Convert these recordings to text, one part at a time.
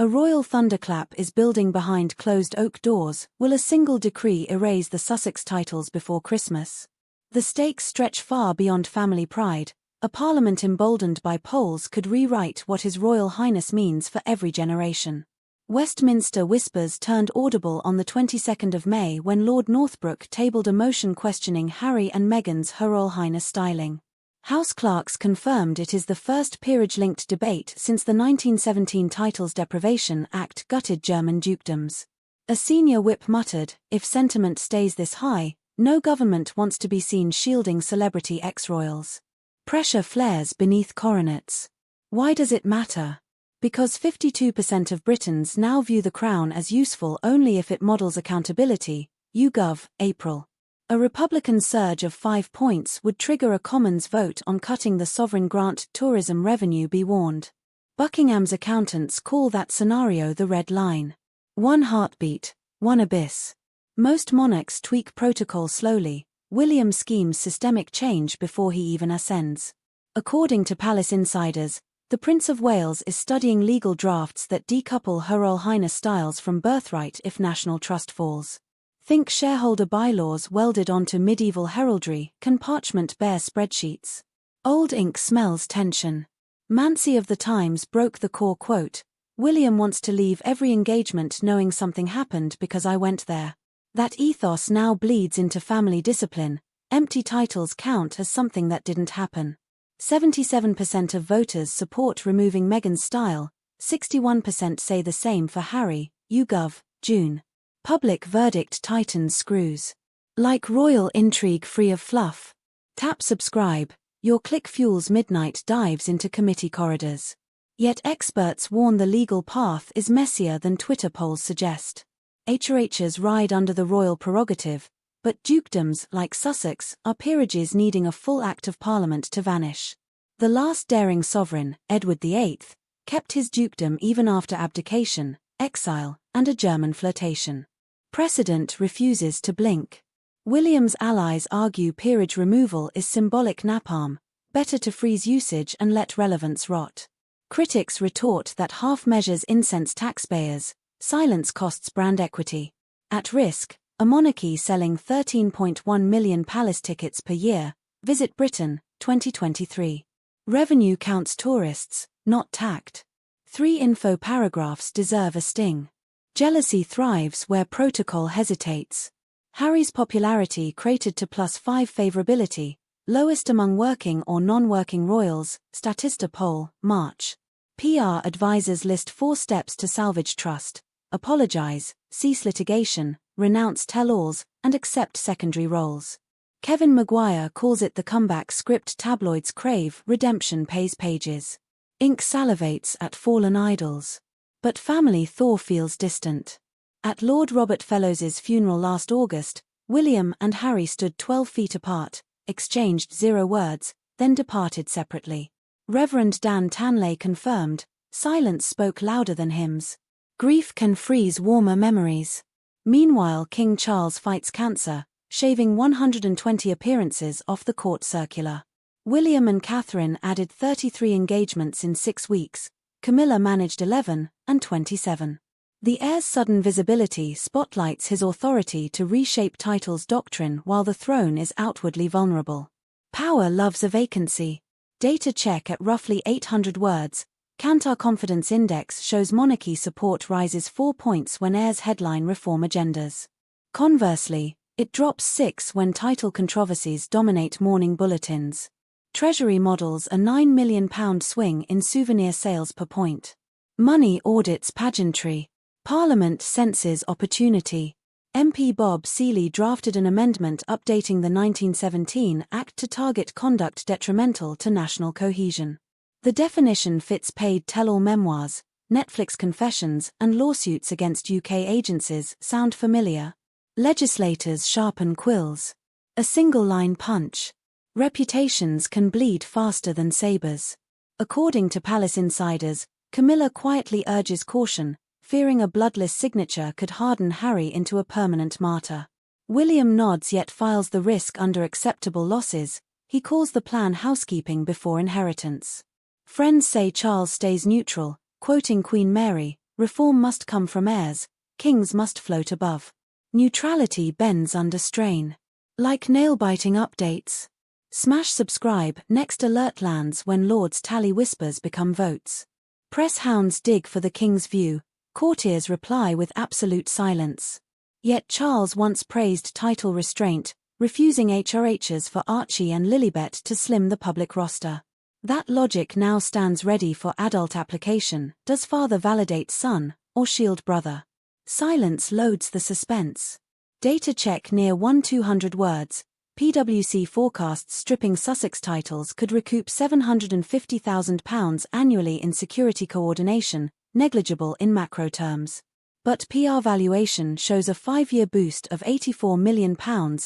A royal thunderclap is building behind closed oak doors. Will a single decree erase the Sussex titles before Christmas? The stakes stretch far beyond family pride. A parliament emboldened by polls could rewrite what His Royal Highness means for every generation. Westminster whispers turned audible on the 22nd of May when Lord Northbrook tabled a motion questioning Harry and Meghan's Her Royal Highness styling. House clerks confirmed it is the first peerage-linked debate since the 1917 Titles Deprivation Act gutted German dukedoms. A senior whip muttered, "If sentiment stays this high, no government wants to be seen shielding celebrity ex-royals." Pressure flares beneath coronets. Why does it matter? Because 52% of Britons now view the crown as useful only if it models accountability. YouGov, April. A Republican surge of 5 points would trigger a Commons vote on cutting the sovereign grant tourism revenue, be warned. Buckingham's accountants call that scenario the red line. One heartbeat, one abyss. Most monarchs tweak protocol slowly. William schemes systemic change before he even ascends. According to palace insiders, the Prince of Wales is studying legal drafts that decouple Her Royal Highness styles from birthright if national trust falls. Think shareholder bylaws welded onto medieval heraldry. Can parchment bear spreadsheets? Old ink smells tension. Mancy of the Times broke the core quote, "William wants to leave every engagement knowing something happened because I went there." That ethos now bleeds into family discipline. Empty titles count as something that didn't happen. 77% of voters support removing Meghan's style, 61% say the same for Harry. YouGov, June. Public verdict tightens screws. Like royal intrigue free of fluff? Tap subscribe. Your click fuels midnight dives into committee corridors. Yet experts warn the legal path is messier than Twitter polls suggest. HRHs ride under the royal prerogative, but dukedoms like Sussex are peerages needing a full Act of Parliament to vanish. The last daring sovereign, Edward VIII, kept his dukedom even after abdication, exile, and a German flirtation. Precedent refuses to blink. William's allies argue peerage removal is symbolic napalm, better to freeze usage and let relevance rot. Critics retort that half measures incense taxpayers, silence costs brand equity. At risk, a monarchy selling 13.1 million palace tickets per year. Visit Britain, 2023. Revenue counts tourists, not tact. 3 info paragraphs deserve a sting. Jealousy thrives where protocol hesitates. Harry's popularity cratered to +5 favorability, lowest among working or non-working royals, Statista poll, March. PR advisors list 4 steps to salvage trust: apologize, cease litigation, renounce tell-alls, and accept secondary roles. Kevin Maguire calls it the comeback script tabloids crave. Redemption pays pages. Ink salivates at fallen idols. But family thaw feels distant. At Lord Robert Fellowes's funeral last August, William and Harry stood 12 feet apart, exchanged 0 words, then departed separately. Reverend Dan Tanley confirmed, silence spoke louder than hymns. Grief can freeze warmer memories. Meanwhile, King Charles fights cancer, shaving 120 appearances off the court circular. William and Catherine added 33 engagements in 6 weeks. Camilla managed 11, and 27. The heir's sudden visibility spotlights his authority to reshape titles doctrine while the throne is outwardly vulnerable. Power loves a vacancy. Data check at roughly 800 words, Kantar Confidence Index shows monarchy support rises 4 points when heirs headline reform agendas. Conversely, it drops 6 when title controversies dominate morning bulletins. Treasury models a £9 million swing in souvenir sales per point. Money audits pageantry. Parliament senses opportunity. MP Bob Seeley drafted an amendment updating the 1917 Act to target conduct detrimental to national cohesion. The definition fits paid tell-all memoirs, Netflix confessions, and lawsuits against UK agencies. Sound familiar? Legislators sharpen quills. A single-line punch. Reputations can bleed faster than sabres. According to palace insiders, Camilla quietly urges caution, fearing a bloodless signature could harden Harry into a permanent martyr. William nods yet files the risk under acceptable losses. He calls the plan housekeeping before inheritance. Friends say Charles stays neutral, quoting Queen Mary, Reform must come from heirs, kings must float above. Neutrality bends under strain. Like nail-biting updates. Smash subscribe, next alert lands when Lords tally whispers become votes. Press hounds dig for the king's view, courtiers reply with absolute silence. Yet Charles once praised title restraint, refusing HRHs for Archie and Lilibet to slim the public roster. That logic now stands ready for adult application. Does father validate son, or shield brother? Silence loads the suspense. Data check near 200 words. PwC forecasts stripping Sussex titles could recoup £750,000 annually in security coordination, negligible in macro terms. But PR valuation shows a 5-year boost of £84 million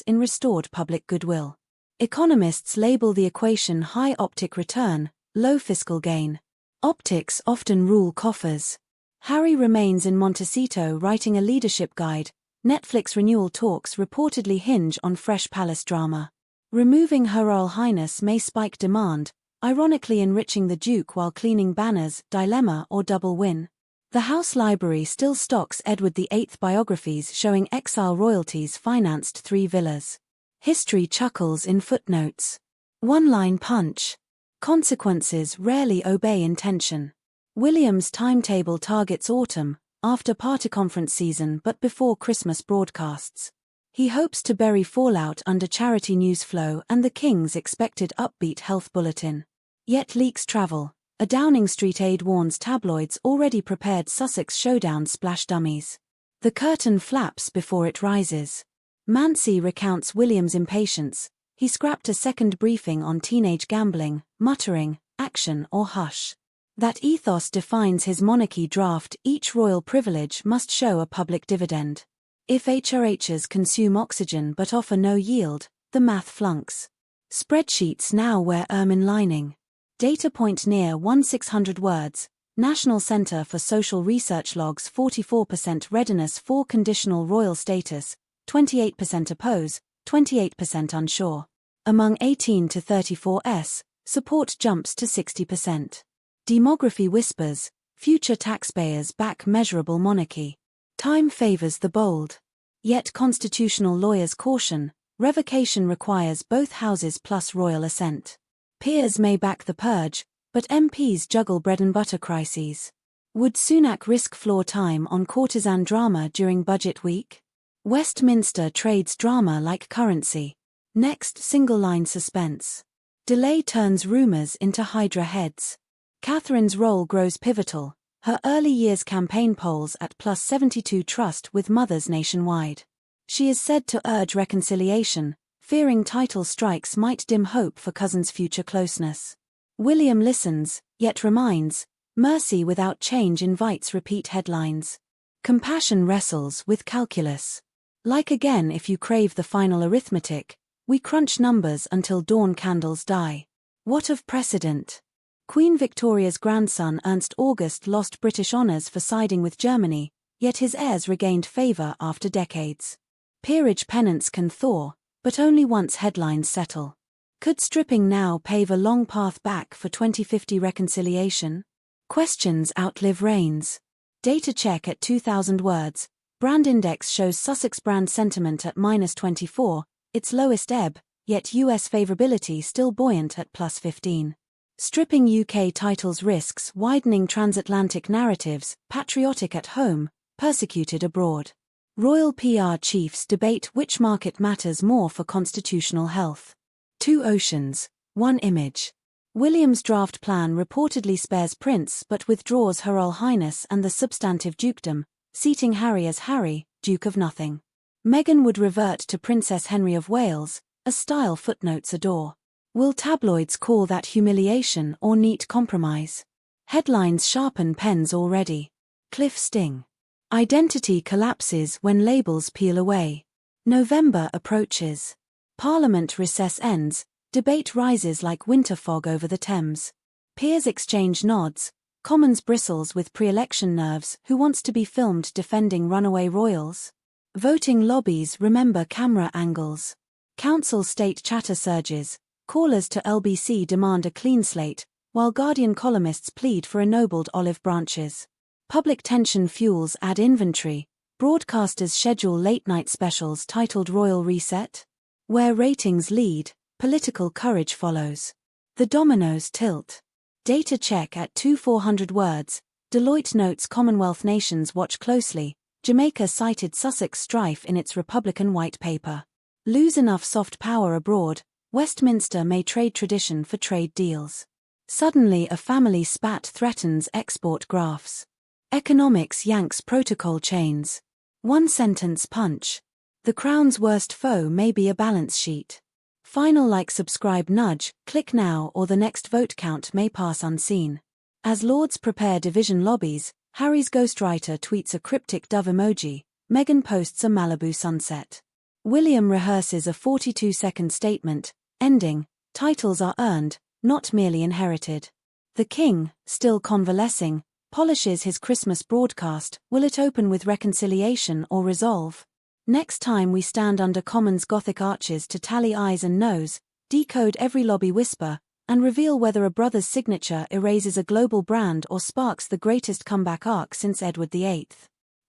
in restored public goodwill. Economists label the equation high optic return, low fiscal gain. Optics often rule coffers. Harry remains in Montecito writing a leadership guide. Netflix renewal talks reportedly hinge on fresh palace drama. Removing Her Royal Highness may spike demand, ironically enriching the Duke while cleaning banners, dilemma or double win. The House Library still stocks Edward VIII biographies showing exile royalties financed 3 villas. History chuckles in footnotes. One-line punch. Consequences rarely obey intention. William's timetable targets autumn, after party conference season but before Christmas broadcasts. He hopes to bury fallout under charity news flow and the King's expected upbeat health bulletin. Yet leaks travel. A Downing Street aide warns tabloids already prepared Sussex showdown splash dummies. The curtain flaps before it rises. Mancy recounts William's impatience. He scrapped a second briefing on teenage gambling, muttering, action or hush. That ethos defines his monarchy draft. Each royal privilege must show a public dividend. If HRHs consume oxygen but offer no yield, the math flunks. Spreadsheets now wear ermine lining. Data point near 1600 words. National Centre for Social Research logs 44% readiness for conditional royal status, 28% oppose, 28% unsure. Among 18 to 34s, support jumps to 60%. Demography whispers, future taxpayers back measurable monarchy. Time favors the bold. Yet constitutional lawyers caution, revocation requires both houses plus royal assent. Peers may back the purge, but MPs juggle bread-and-butter crises. Would Sunak risk floor time on courtesan drama during budget week? Westminster trades drama like currency. Next single-line suspense. Delay turns rumours into Hydra heads. Catherine's role grows pivotal, her early years campaign polls at +72 trust with mothers nationwide. She is said to urge reconciliation, fearing title strikes might dim hope for cousin's future closeness. William listens, yet reminds, mercy without change invites repeat headlines. Compassion wrestles with calculus. Like again if you crave the final arithmetic, we crunch numbers until dawn candles die. What of precedent? Queen Victoria's grandson Ernst August lost British honours for siding with Germany, yet his heirs regained favour after decades. Peerage penance can thaw, but only once headlines settle. Could stripping now pave a long path back for 2050 reconciliation? Questions outlive reigns. Data check at 2,000 words. Brand index shows Sussex brand sentiment at -24, its lowest ebb, yet US favourability still buoyant at +15. Stripping UK titles risks widening transatlantic narratives, patriotic at home, persecuted abroad. Royal PR chiefs debate which market matters more for constitutional health. 2 oceans, 1 image. William's draft plan reportedly spares Prince but withdraws Her Royal Highness and the substantive dukedom, seating Harry as Harry, Duke of Nothing. Meghan would revert to Princess Henry of Wales, a style footnotes adore. Will tabloids call that humiliation or neat compromise? Headlines sharpen pens already. Cliff sting. Identity collapses when labels peel away. November approaches. Parliament recess ends, debate rises like winter fog over the Thames. Peers exchange nods, Commons bristles with pre-election nerves. Who wants to be filmed defending runaway royals? Voting lobbies remember camera angles. Council state chatter surges. Callers to LBC demand a clean slate, while Guardian columnists plead for ennobled olive branches. Public tension fuels ad inventory. Broadcasters schedule late-night specials titled Royal Reset. Where ratings lead, political courage follows. The dominoes tilt. Data check at 2,400 words. Deloitte notes Commonwealth nations watch closely. Jamaica cited Sussex strife in its Republican white paper. Lose enough soft power abroad, Westminster may trade tradition for trade deals. Suddenly a family spat threatens export graphs. Economics yanks protocol chains. One-sentence punch. The Crown's worst foe may be a balance sheet. Final like subscribe nudge, click now or the next vote count may pass unseen. As Lords prepare division lobbies, Harry's ghostwriter tweets a cryptic dove emoji, Meghan posts a Malibu sunset. William rehearses a 42-second statement, ending, titles are earned, not merely inherited. The King, still convalescing, polishes his Christmas broadcast. Will it open with reconciliation or resolve? Next time we stand under Commons Gothic arches to tally eyes and noes, decode every lobby whisper, and reveal whether a brother's signature erases a global brand or sparks the greatest comeback arc since Edward VIII.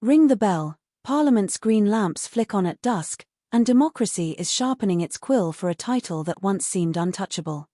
Ring the bell, Parliament's green lamps flick on at dusk, and democracy is sharpening its quill for a title that once seemed untouchable.